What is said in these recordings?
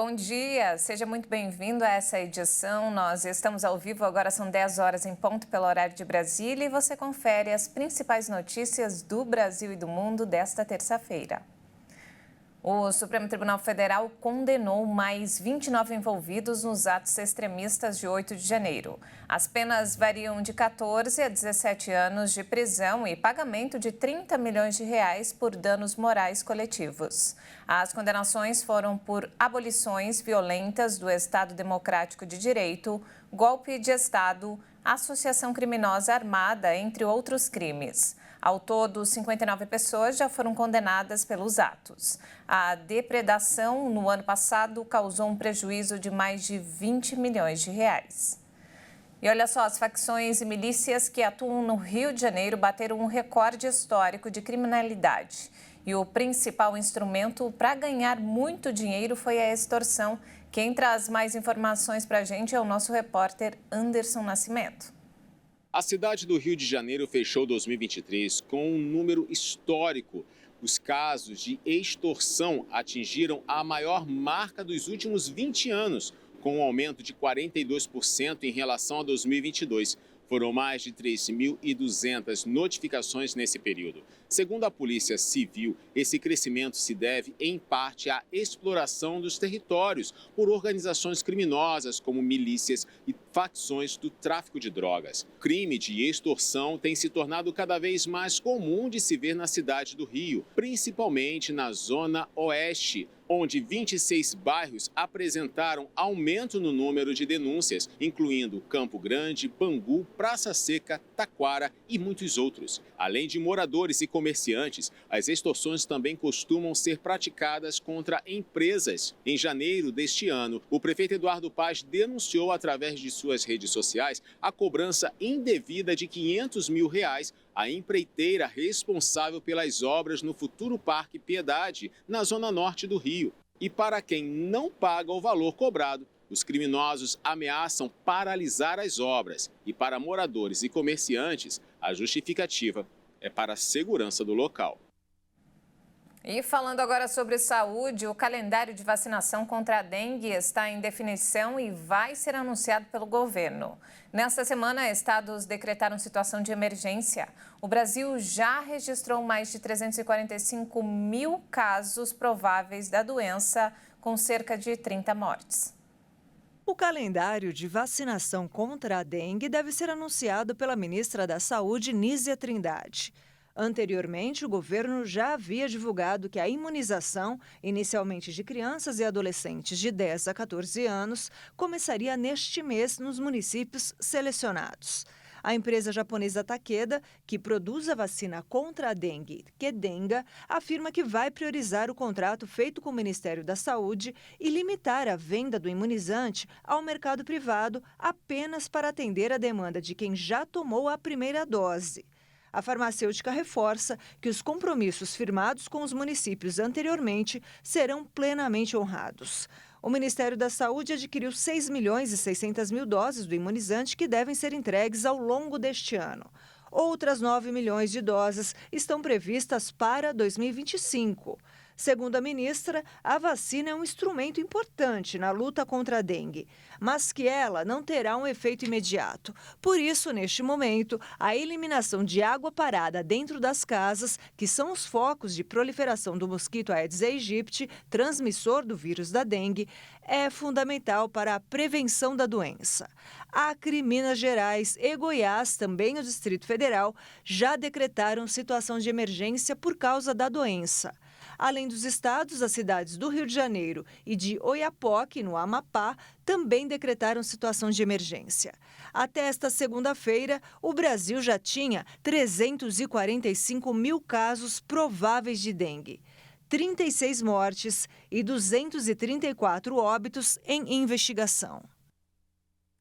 Bom dia, seja muito bem-vindo a essa edição. Nós estamos ao vivo, agora são 10 horas em ponto pelo horário de Brasília e você confere as principais notícias do Brasil e do mundo desta terça-feira. O Supremo Tribunal Federal condenou mais 29 envolvidos nos atos extremistas de 8 de janeiro. As penas variam de 14 a 17 anos de prisão e pagamento de 30 milhões de reais por danos morais coletivos. As condenações foram por abolições violentas do Estado Democrático de Direito, golpe de Estado, associação criminosa armada, entre outros crimes. Ao todo, 59 pessoas já foram condenadas pelos atos. A depredação no ano passado causou um prejuízo de mais de 20 milhões de reais. E olha só, as facções e milícias que atuam no Rio de Janeiro bateram um recorde histórico de criminalidade. E o principal instrumento para ganhar muito dinheiro foi a extorsão. Quem traz mais informações para a gente é o nosso repórter Anderson Nascimento. A cidade do Rio de Janeiro fechou 2023 com um número histórico. Os casos de extorsão atingiram a maior marca dos últimos 20 anos, com um aumento de 42% em relação a 2022. Foram mais de 3.200 notificações nesse período. Segundo a Polícia Civil, esse crescimento se deve, em parte, à exploração dos territórios por organizações criminosas, como milícias e facções do tráfico de drogas. O crime de extorsão tem se tornado cada vez mais comum de se ver na cidade do Rio, principalmente na Zona Oeste, onde 26 bairros apresentaram aumento no número de denúncias, incluindo Campo Grande, Bangu, Praça Seca, Taquara e muitos outros. Além de moradores e comerciantes, as extorsões também costumam ser praticadas contra empresas. Em janeiro deste ano, o prefeito Eduardo Paes denunciou através de suas redes sociais a cobrança indevida de R$500 mil à empreiteira responsável pelas obras no futuro Parque Piedade, na zona norte do Rio. E para quem não paga o valor cobrado, os criminosos ameaçam paralisar as obras. E para moradores e comerciantes, a justificativa é para a segurança do local. E falando agora sobre saúde, o calendário de vacinação contra a dengue está em definição e vai ser anunciado pelo governo. Nesta semana, estados decretaram situação de emergência. O Brasil já registrou mais de 345 mil casos prováveis da doença, com cerca de 30 mortes. O calendário de vacinação contra a dengue deve ser anunciado pela ministra da Saúde, Nízia Trindade. Anteriormente, o governo já havia divulgado que a imunização, inicialmente de crianças e adolescentes de 10 a 14 anos, começaria neste mês nos municípios selecionados. A empresa japonesa Takeda, que produz a vacina contra a dengue, Qdenga, afirma que vai priorizar o contrato feito com o Ministério da Saúde e limitar a venda do imunizante ao mercado privado apenas para atender a demanda de quem já tomou a primeira dose. A farmacêutica reforça que os compromissos firmados com os municípios anteriormente serão plenamente honrados. O Ministério da Saúde adquiriu 6.600.000 doses do imunizante que devem ser entregues ao longo deste ano. Outras 9 milhões de doses estão previstas para 2025. Segundo a ministra, a vacina é um instrumento importante na luta contra a dengue, mas que ela não terá um efeito imediato. Por isso, neste momento, a eliminação de água parada dentro das casas, que são os focos de proliferação do mosquito Aedes aegypti, transmissor do vírus da dengue, é fundamental para a prevenção da doença. Acre, Minas Gerais e Goiás, também o Distrito Federal, já decretaram situação de emergência por causa da doença. Além dos estados, as cidades do Rio de Janeiro e de Oiapoque, no Amapá, também decretaram situação de emergência. Até esta segunda-feira, o Brasil já tinha 345 mil casos prováveis de dengue, 36 mortes e 234 óbitos em investigação.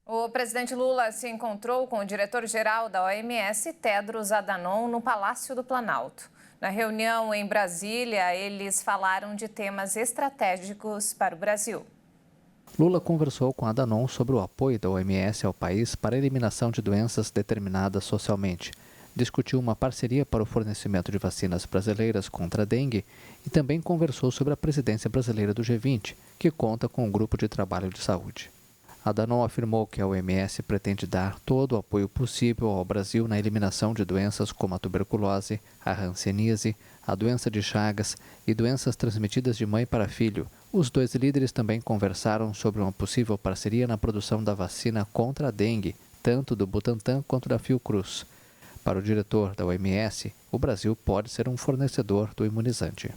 O presidente Lula se encontrou com o diretor-geral da OMS, Tedros Adhanom, no Palácio do Planalto. Na reunião em Brasília, eles falaram de temas estratégicos para o Brasil. Lula conversou com Adhanom sobre o apoio da OMS ao país para a eliminação de doenças determinadas socialmente. discutiu uma parceria para o fornecimento de vacinas brasileiras contra a dengue e também conversou sobre a presidência brasileira do G20, que conta com um grupo de trabalho de saúde. Adhanom afirmou que a OMS pretende dar todo o apoio possível ao Brasil na eliminação de doenças como a tuberculose, a hanseníase, a doença de Chagas e doenças transmitidas de mãe para filho. Os dois líderes também conversaram sobre uma possível parceria na produção da vacina contra a dengue, tanto do Butantan quanto da Fiocruz. Para o diretor da OMS, o Brasil pode ser um fornecedor do imunizante.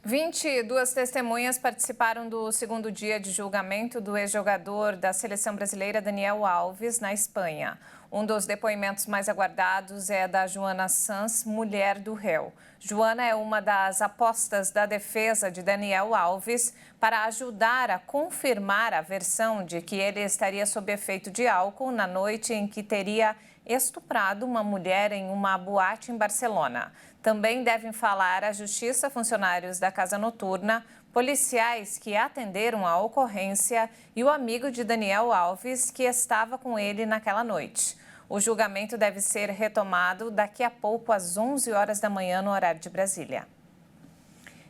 22 testemunhas participaram do segundo dia de julgamento do ex-jogador da seleção brasileira Daniel Alves, na Espanha. Um dos depoimentos mais aguardados é da Joana Sanz, mulher do réu. Joana é uma das apostas da defesa de Daniel Alves para ajudar a confirmar a versão de que ele estaria sob efeito de álcool na noite em que teria estuprado uma mulher em uma boate em Barcelona. Também devem falar a Justiça, funcionários da Casa Noturna, policiais que atenderam a ocorrência e o amigo de Daniel Alves, que estava com ele naquela noite. O julgamento deve ser retomado daqui a pouco, às 11 horas da manhã, no horário de Brasília.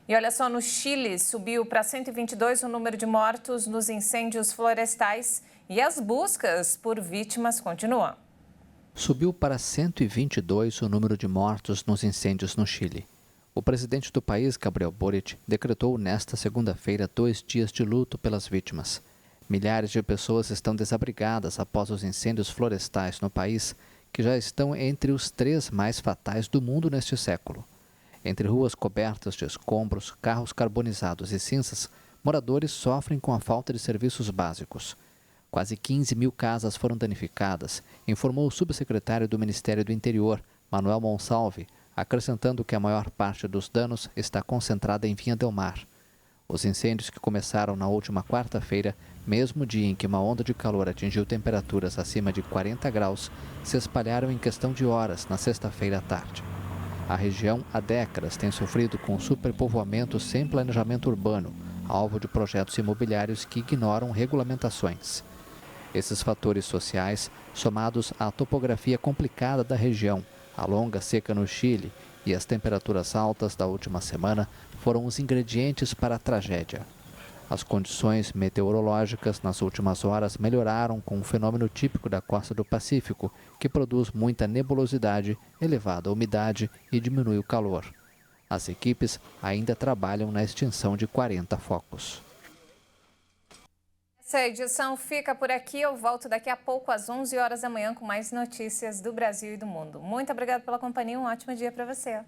E olha só, no Chile, subiu para 122 o número de mortos nos incêndios florestais e as buscas por vítimas continuam. Subiu para 122 o número de mortos nos incêndios no Chile. O presidente do país, Gabriel Boric, decretou nesta segunda-feira 2 dias de luto pelas vítimas. Milhares de pessoas estão desabrigadas após os incêndios florestais no país, que já estão entre os 3 mais fatais do mundo neste século. Entre ruas cobertas de escombros, carros carbonizados e cinzas, moradores sofrem com a falta de serviços básicos. Quase 15 mil casas foram danificadas, informou o subsecretário do Ministério do Interior, Manuel Monsalve, acrescentando que a maior parte dos danos está concentrada em Vinha del Mar. Os incêndios que começaram na última quarta-feira, mesmo dia em que uma onda de calor atingiu temperaturas acima de 40 graus, se espalharam em questão de horas na sexta-feira à tarde. A região, há décadas, tem sofrido com superpovoamento sem planejamento urbano, alvo de projetos imobiliários que ignoram regulamentações. Esses fatores sociais, somados à topografia complicada da região, a longa seca no Chile e as temperaturas altas da última semana, foram os ingredientes para a tragédia. As condições meteorológicas nas últimas horas melhoraram com um fenômeno típico da costa do Pacífico, que produz muita nebulosidade, elevada umidade e diminui o calor. As equipes ainda trabalham na extinção de 40 focos. Essa edição fica por aqui. Eu volto daqui a pouco, às 11 horas da manhã, com mais notícias do Brasil e do mundo. Muito obrigada pela companhia. Um ótimo dia para você.